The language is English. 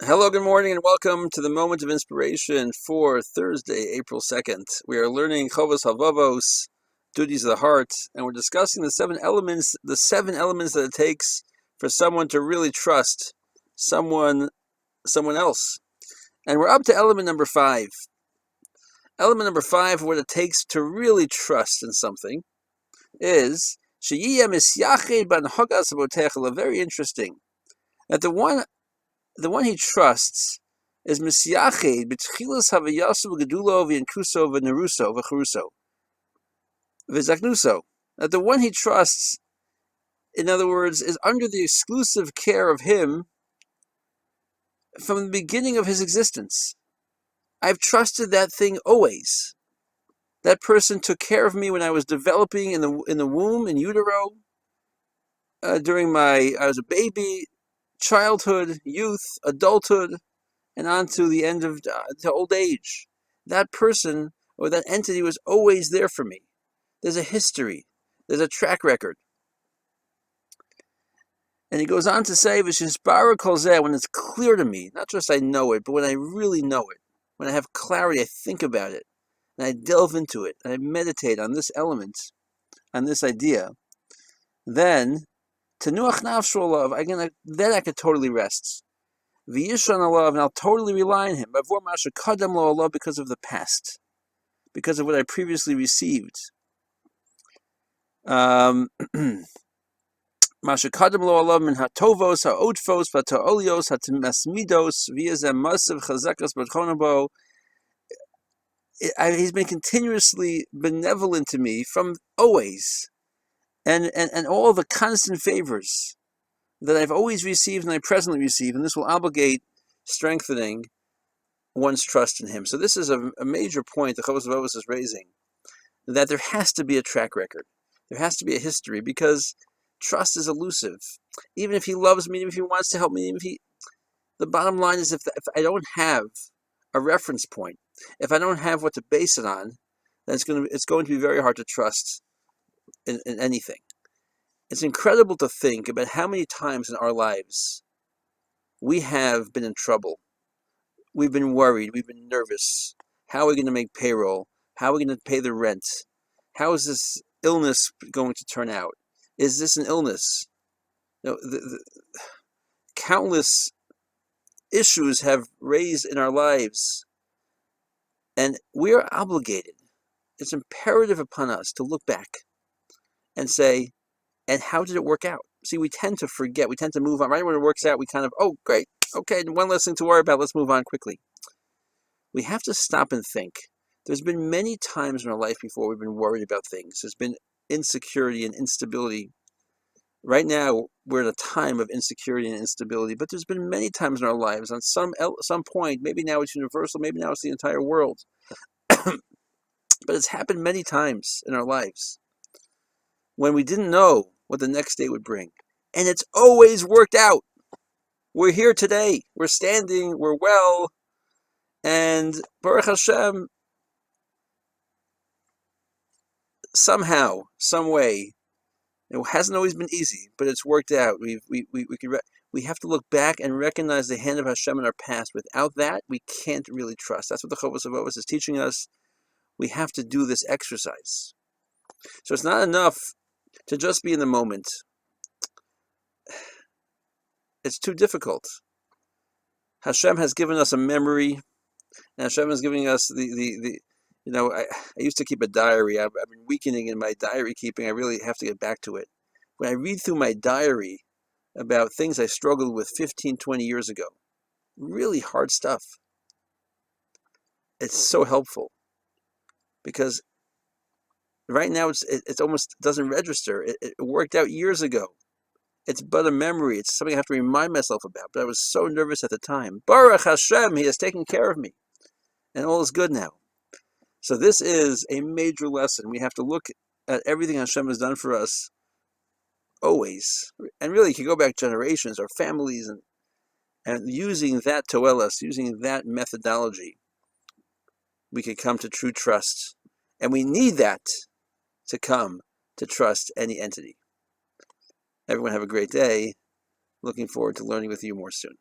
Hello, good morning, and welcome to the Moment of Inspiration for Thursday, April 2nd. We are learning Chovos Havavos, duties of the heart, and we're discussing the seven elements that it takes for someone to really trust someone else. And we're up to element number 5. Element number 5, what it takes to really trust in something, is very interesting, that the one he trusts is Misyached b'tchilas havayasu v'gedulo v'yankuso v'neruso v'cheruso v'zaknuso. That the one he trusts, in other words, is under the exclusive care of him from the beginning of his existence. I've trusted that thing always. That person took care of me when I was developing in the womb, in utero, during I was a baby, childhood, youth, adulthood, and on to the end of to old age. That person or that entity was always there for me. There's a history. There's a track record. And he goes on to say, V'shishbara kol zeh, when it's clear to me, not just I know it, but when I really know it, when I have clarity, I think about it, and I delve into it, and I meditate on this element, on this idea, then, tenuach nafshu alav, then I could totally rest. V'yishon alav, and I'll totally rely on him, b'avor masha kadam lo alav, because of the past, because of what I previously received. Masha kadam lo alav min hatovos haotfos v'ta'olios ha'masmidos v'yezem masav chazakas b'tchonabo. He's been continuously benevolent to me from always, and all the constant favors that I've always received and I presently receive, and this will obligate strengthening one's trust in him. So this is a major point that Chovos Havavos is raising, that there has to be a track record. There has to be a history, because trust is elusive. Even if he loves me, even if he wants to help me, the bottom line is if I don't have a reference point, if I don't have what to base it on, then it's going to be very hard to trust in anything. It's incredible to think about how many times in our lives we have been in trouble. We've been worried. We've been nervous. How are we going to make payroll? How are we going to pay the rent? How is this illness going to turn out? Is this an illness? The countless issues have raised in our lives, and we are obligated. It's imperative upon us to look back and say, and how did it work out? See, we tend to forget. We tend to move on. Right when it works out, we kind of, oh, great. Okay, one less thing to worry about. Let's move on quickly. We have to stop and think. There's been many times in our life before we've been worried about things. There's been insecurity and instability. Right now, we're at a time of insecurity and instability, but there's been many times in our lives, on some point, maybe now it's universal, maybe now it's the entire world, but it's happened many times in our lives when we didn't know what the next day would bring. And it's always worked out. We're here today. We're standing. We're well. And Baruch Hashem, somehow, some way, it hasn't always been easy, but it's worked out. We have to look back and recognize the hand of Hashem in our past. Without that, we can't really trust. That's what the Chovos Havavos is teaching us. We have to do this exercise. So it's not enough to just be in the moment. It's too difficult. Hashem has given us a memory, and Hashem is giving us I used to keep a diary. I've been weakening in my diary keeping. I really have to get back to it. When I read through my diary about things I struggled with 15, 20 years ago, really hard stuff, it's so helpful, because right now it almost doesn't register. It worked out years ago. It's but a memory. It's something I have to remind myself about. But I was so nervous at the time. Baruch Hashem, He has taken care of me, and all is good now. So this is a major lesson. We have to look at everything Hashem has done for us always. And really, you can go back generations, our families, and using that toelas, using that methodology, we can come to true trust. And we need that to come to trust any entity. Everyone have a great day. Looking forward to learning with you more soon.